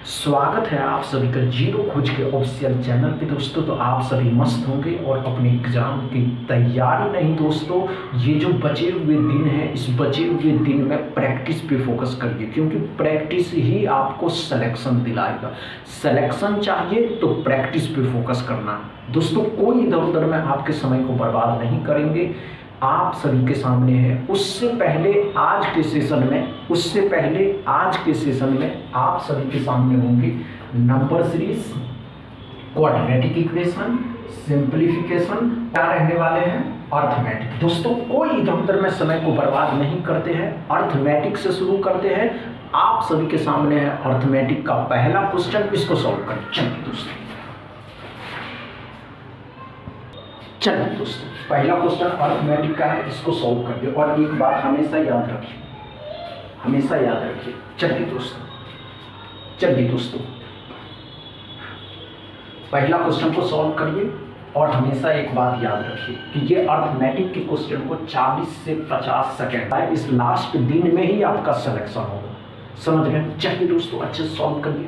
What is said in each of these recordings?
स्वागत है आप सभी का जीरो खोज के ऑफिशियल चैनल पे दोस्तों। तो आप सभी मस्त होंगे और अपने एग्जाम की तैयारी नहीं दोस्तों, ये जो बचे हुए दिन है इस बचे हुए दिन में प्रैक्टिस पे फोकस करिए, क्योंकि प्रैक्टिस ही आपको सिलेक्शन दिलाएगा। सिलेक्शन चाहिए तो प्रैक्टिस पे फोकस करना दोस्तों। कोई इधर उधर में आपके समय को बर्बाद नहीं करेंगे, आप सभी के सामने है। उससे पहले आज के सेशन में आप सभी के सामने होंगे number series, quadratic equation, simplification, क्या रहने वाले हैं अर्थमेटिक। दोस्तों कोई इधर उधर में समय को बर्बाद नहीं करते हैं, अर्थमेटिक से शुरू करते हैं। आप सभी के सामने है अर्थमेटिक का पहला क्वेश्चन, इसको सॉल्व करें। चलिए दोस्तों पहला क्वेश्चन अर्थमेटिक का है, इसको सॉल्व करिए। और एक बात हमेशा याद रखिए। चलिए दोस्तों पहला क्वेश्चन को सॉल्व करिए और हमेशा एक बात याद रखिए कि ये अर्थमेटिक के क्वेश्चन को 40 से 50 सेकेंड इस लास्ट दिन में ही आपका सिलेक्शन होगा, समझ गए। चलिए दोस्तों अच्छे से सॉल्व करिए।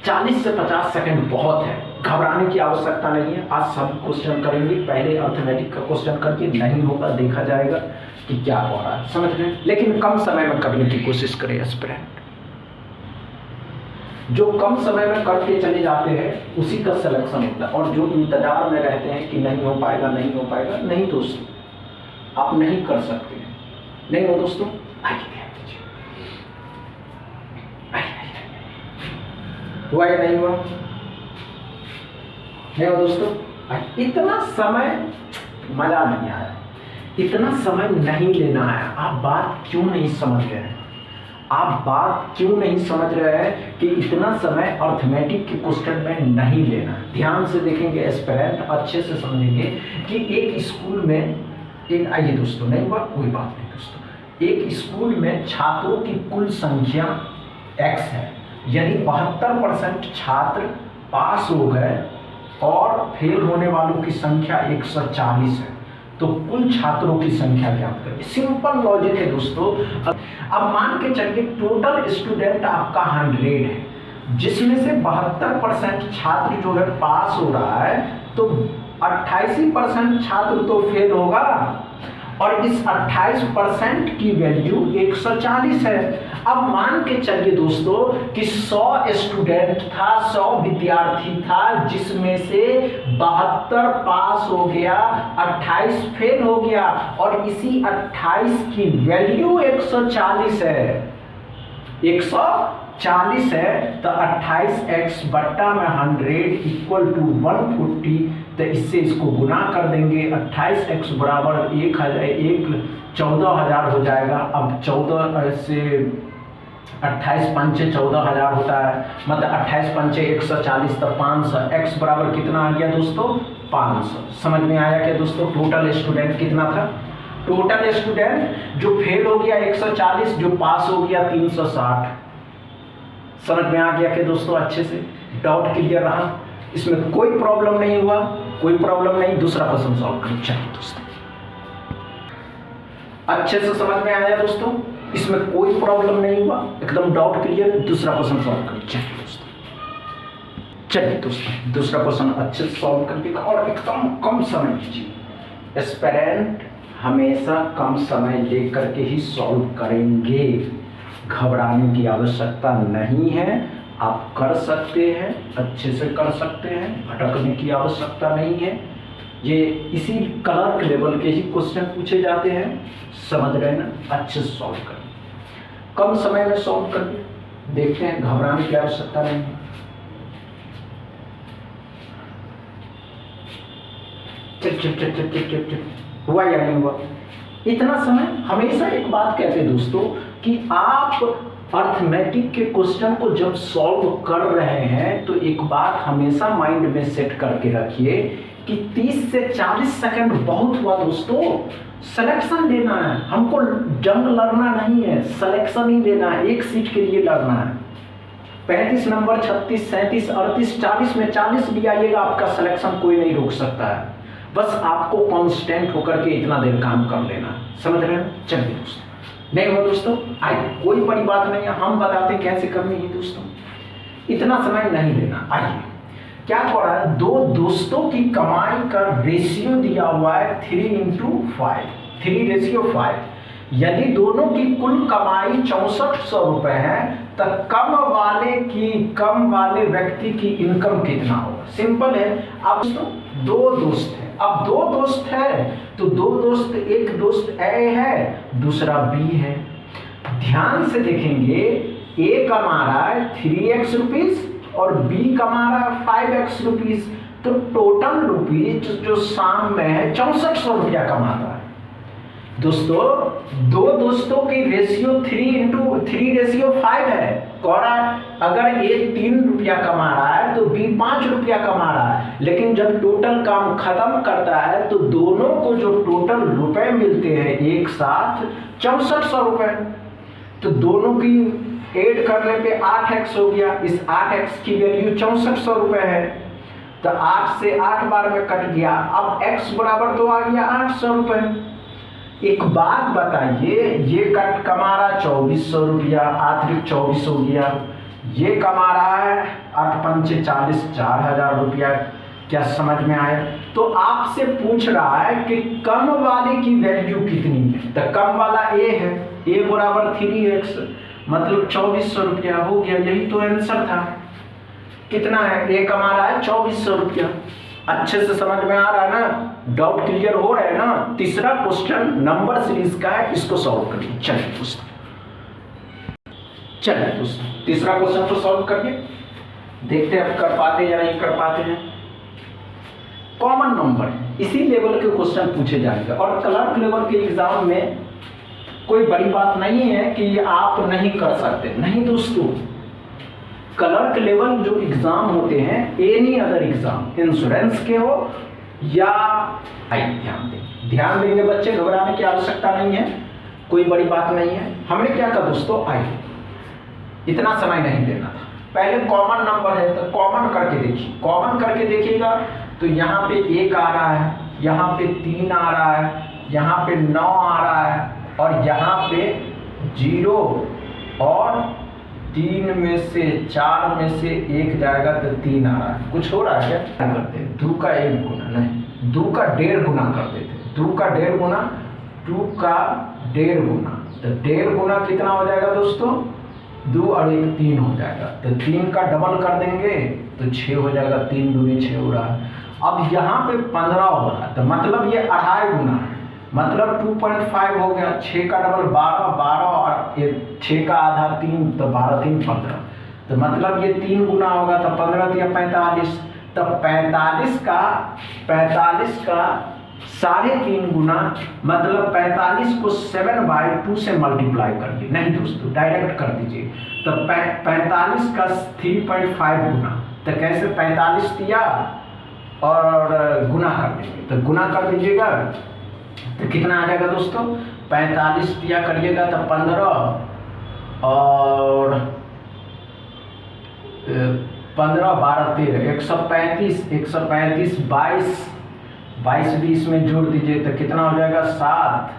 40 से 50 सेकंड बहुत है, घबराने की आवश्यकता नहीं है। आज सब क्वेश्चन करेंगे, पहले अर्थमेटिक का क्वेश्चन करके नहीं होगा, देखा जाएगा कि क्या हो रहा है, समझ रहे हैं। लेकिन कम समय में करने की कोशिश करें एस्पिरेंट। जो कम समय में करके चले जाते हैं उसी का सिलेक्शन होता है, और जो इंतजार में रहते हैं कि नहीं हो पाएगा, नहीं दोस्तों आप नहीं कर सकते हैं। नहीं हो दोस्तों, हुआ या नहीं हुआ? नहीं हो दोस्तों, इतना समय मजा नहीं आया, इतना समय नहीं लेना है। आप बात क्यों नहीं समझ रहे हैं कि इतना समय अर्थमेटिक के क्वेश्चन में नहीं लेना। ध्यान से देखेंगे एस्पिरेंट, अच्छे से समझेंगे कि एक स्कूल में आइए दोस्तों, नहीं हुआ कोई बात नहीं दोस्तों। एक स्कूल में छात्रों की कुल संख्या x है, यदि 72% छात्र पास हो गए और फेल होने वालों की संख्या 140 है, तो कुल छात्रों की संख्या ज्ञात करें। सिंपल लॉजिक है दोस्तों। अब मान के चलिए टोटल स्टूडेंट आपका 100 है, जिसमें से 72% छात्र जो है पास हो रहा है, तो 88% छात्र तो फेल होगा, और इस 28% की वैल्यू 140 है। अब मान के चलिए दोस्तों कि 100 स्टूडेंट था, 100 विद्यार्थी था, जिसमें से 72 पास हो गया, 28 फेल हो गया, और इसी 28 की वैल्यू 140 है। 140 है तो 28x बट्टा में 100 इक्वल टू 140, तो इससे इसको गुना कर देंगे। 28x बराबर 14,000 हो जाएगा। अब 14 से 28 पंचे 14,000 होता है, मतलब 28 पंचे 140, तो 500। x बराबर कितना आ गया दोस्तों? 500। समझ में आया क्या दोस्तों? टोटल स्टूडेंट कितना था? टोटल स्टूडेंट जो फेल हो गया 140, जो पास हो गया 360। समझ में आ गया क्या दोस्तों? अच्छे से डाउट क्लियर रहा, इसमें कोई प्रॉब्लम नहीं हुआ, कोई प्रॉब्लम नहीं। दूसरा क्वेश्चन सॉल्व करें। चलिए दोस्तों अच्छे से समझ में आया दोस्तों, इसमें कोई प्रॉब्लम नहीं हुआ, एकदम डाउट क्लियर। दूसरा क्वेश्चन सॉल्व करें। चलिए दोस्तों दूसरा क्वेश्चन अच्छे से सॉल्व करके और एकदम कम समय लीजिए। एस्पिरेंट हमेशा कम समय लेकर के ही सॉल्व करेंगे, घबराने की आवश्यकता नहीं है। आप कर सकते हैं, अच्छे से कर सकते हैं, भटकने की आवश्यकता नहीं है। ये इसी क्लर्क लेवल के ही क्वेश्चन पूछे जाते हैं, समझ रहे हैं ना। अच्छे से सॉल्व करें, कम समय में सॉल्व करके देखते हैं, घबराने की आवश्यकता नहीं है। हुआ या नहीं हुआ? इतना समय हमेशा एक बात कहते हैं दोस्तों कि आप अर्थमेटिक के क्वेश्चन को जब सॉल्व कर रहे हैं तो एक बात हमेशा माइंड में सेट करके रखिए कि 30 से 40 सेकंड बहुत हुआ दोस्तों। सिलेक्शन लेना है हमको, जंग लड़ना नहीं है, सिलेक्शन ही लेना है। एक सीट के लिए लड़ना है। 35 नंबर 36, 37, 38, 40 में 40 भी आइएगा, आपका सिलेक्शन कोई नहीं रोक सकता है। बस आपको कांस्टेंट होकर के इतना देर काम कर लेना है, समझ रहे हैं। चलिए दोस्तों, नहीं हुआ दोस्तों, कोई बड़ी बात नहीं है, हम बताते कैसे करनी है दोस्तों। इतना समय नहीं लेना। आइए क्या हो रहा है, दो दोस्तों की कमाई का रेशियो दिया हुआ है 3:5, 3:5। यदि दोनों की कुल कमाई 6400 रुपए है तो कम वाले व्यक्ति की इनकम कितना होगा। सिंपल है। अब दो दोस्त हैं, अब दो दोस्त है तो दो दोस्त, एक दोस्त ए है दूसरा बी है। ध्यान से देखेंगे, ए कमा रहा है 3x रुपीज और बी कमा रहा है 5x रुपीज, तो टोटल रुपीज जो शाम में है 6400 रुपया कमाता है। दोस्तों दो दोस्तों की रेशियो 3:3:5 है। अगर ए 3 रुपया कमा रहा है तो बी 5 रुपया कमा रहा है, लेकिन जब टोटल काम खत्म करता है तो दोनों को जो टोटल रुपए मिलते हैं एक साथ 6400 रुपए। तो दोनों की ऐड करने पे 8x हो गया। इस 8x की वैल्यू 6400 रुपए है, तो 8 से 8 बार में कट गया। अब x बराबर तो आ गया 800 रुपए। एक बात बताइए, ये कमा रहा 2400 रुपया, आखिर 24 हो गया। ये कमा रहा है 8×5 = 40, 4000 रुपया। क्या समझ में आया? तो आपसे पूछ रहा है कि कम वाले की वैल्यू कितनी है, तो कम वाला ए है, ए बराबर 3x, मतलब 2400 रुपया हो गया। यही तो आंसर था। कितना है? ए कमा रहा है 2400 रुपया। अच्छे से समझ में आ रहा है ना? डाउट क्लियर हो रहा है ना? तीसरा क्वेश्चन नंबर सीरीज का है, इसको सॉल्व करिए। चलिए दोस्तों तीसरा क्वेश्चन तो सॉल्व करिए, देखते हैं कर पाते या नहीं कर पाते हैं। कॉमन नंबर, इसी लेवल के क्वेश्चन पूछे जाएंगे और क्लर्क लेवल के एग्जाम में कोई बड़ी बात नहीं है कि आप नहीं कर सकते, नहीं दोस्तों। क्लर्क लेवल जो एग्जाम होते हैं, एनी अदर एग्जाम, इंश्योरेंस के हो या ध्यान देंगे बच्चे, घबराने की आवश्यकता नहीं है, कोई बड़ी बात नहीं है। हमने क्या कहा दोस्तों, आइए इतना समय नहीं लेना था। पहले कॉमन नंबर है तो कॉमन करके देखिए, कॉमन करके देखिएगा तो यहाँ पे 1 आ रहा है, यहाँ पे 3 आ रहा है, यहाँ पे 9 आ रहा है और यहाँ पे 0 और 3 में से 4 में से 1 जाएगा तो 3 आ रहा है। कुछ हो रहा है क्या? करते हैं 2 का 1 गुना, नहीं 2 का 1.5 गुना कर देते। 2 का 1.5 गुना, 2 का 1.5 गुना, तो 1.5 गुना कितना हो जाएगा दोस्तों? 2 और 1 3 हो जाएगा। तो 3 का डबल कर देंगे तो 6 हो जाएगा। 3 दूनी 6 हो रहा है। अब यहाँ पे 15 हो रहा है, तो मतलब ये 2.5 गुना है, मतलब 2.5 हो गया। 6 का डबल 12, 12 और 6 का आधा 3, तो 12 3 15, तो मतलब ये 3 गुना होगा, तो 15 दिया 45, तो 45 का 3.5 गुना, मतलब 45 को 7/2 से मल्टीप्लाई करिए। नहीं दोस्तों, डायरेक्ट कर दीजिए। तो 45 का 3.5 गुना, तो कैसे 45 दिया और गुना कर देंगे, तो गुना कर दीजिएगा तो कितना आ जाएगा दोस्तों? 45 दिया करिएगा तो 15 और 15 12 13 135, 135 22 भी इसमें जोड़ दीजिए तो कितना हो जाएगा? 7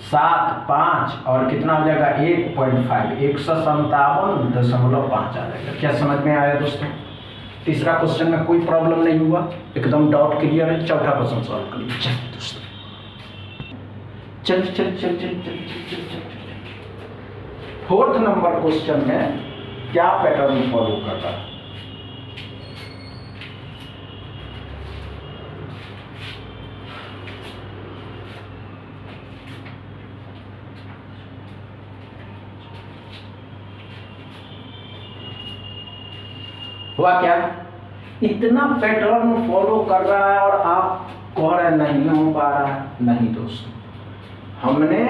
7 5 और कितना हो जाएगा? 1.5, 157.5 आ जाएगा। क्या समझ में आया दोस्तों? तीसरा क्वेश्चन में कोई प्रॉब्लम नहीं हुआ, एकदम डाउट क्लियर है। चौथा क्वेश्चन सॉल्व करिए। चलिए दोस्तों, चल। फोर्थ नंबर क्वेश्चन में क्या पैटर्न फॉलो करता है? हुआ क्या? इतना पैटर्न फॉलो कर रहा है और आप कह रहे नहीं हो पा रहा है। नहीं दोस्तों, हमने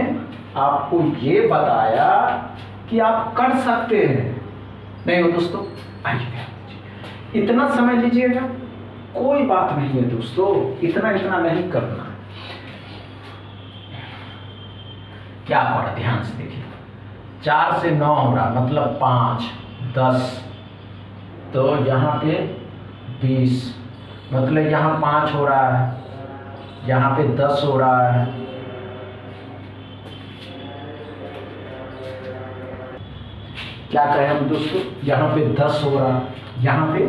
आपको ये बताया कि आप कर सकते हैं। नहीं हो दोस्तों, आइए इतना समझ लीजिएगा, कोई बात नहीं है दोस्तों, इतना नहीं करना। क्या कर, ध्यान से देखिए, 4 से 9 हो रहा, मतलब 5 10, तो यहाँ पे 20, मतलब यहाँ 5 हो रहा है, यहाँ पे 10 हो रहा है, क्या कहें हम दोस्तों, यहाँ पे 10 हो रहा, यहाँ पे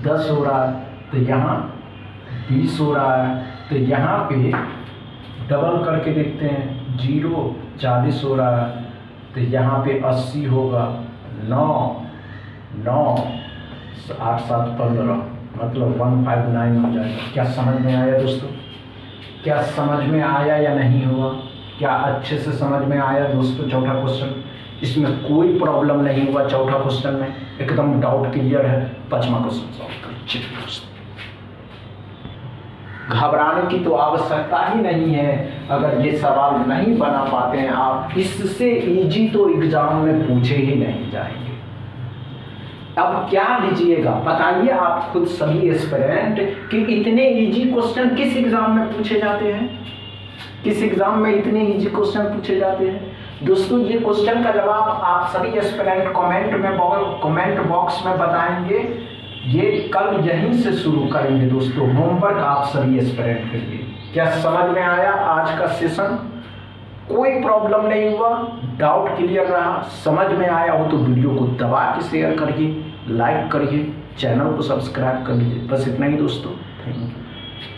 10 हो रहा, तो यहाँ 20 हो रहा है, तो यहाँ पे डबल करके देखते हैं, 0 40 हो रहा है, तो यहाँ पे 80 होगा, 9 9 8 7 15, मतलब 159 हो जाएगा। क्या समझ में आया दोस्तों? क्या समझ में आया या नहीं हुआ? क्या अच्छे से समझ में आया दोस्तों? चौथा क्वेश्चन, इसमें कोई प्रॉब्लम नहीं हुआ। चौथा क्वेश्चन में एकदम डाउट क्लियर है। पांचवा क्वेश्चन सॉल्व करें। चलिए दोस्तों, घबराने की तो आवश्यकता ही नहीं है। अगर ये सवाल नहीं बना पाते हैं आप, इससे इजी तो एग्जाम में पूछे ही नहीं जाएंगे। अब क्या लीजिएगा, बताइए आप खुद सभी एस्पिरेंट कि इतने इजी क्वेश्चन किस एग्जाम में पूछे जाते हैं? किस एग्जाम में इतने इजी क्वेश्चन पूछे जाते हैं? दोस्तों, ये क्वेश्चन का जवाब आप सभी एस्पिरेंट कमेंट बॉक्स में बताएंगे। ये कल यहीं से शुरू करेंगे दोस्तों, होमवर्क आप सभी एस्पिरेंट के लिए। क्या समझ में आया आज का सेशन? कोई प्रॉब्लम नहीं हुआ, डाउट क्लियर रहा? समझ में आया हो तो वीडियो को दबा के शेयर करिए, लाइक करिए, चैनल को सब्सक्राइब कर लीजिए। बस इतना ही दोस्तों, थैंक यू।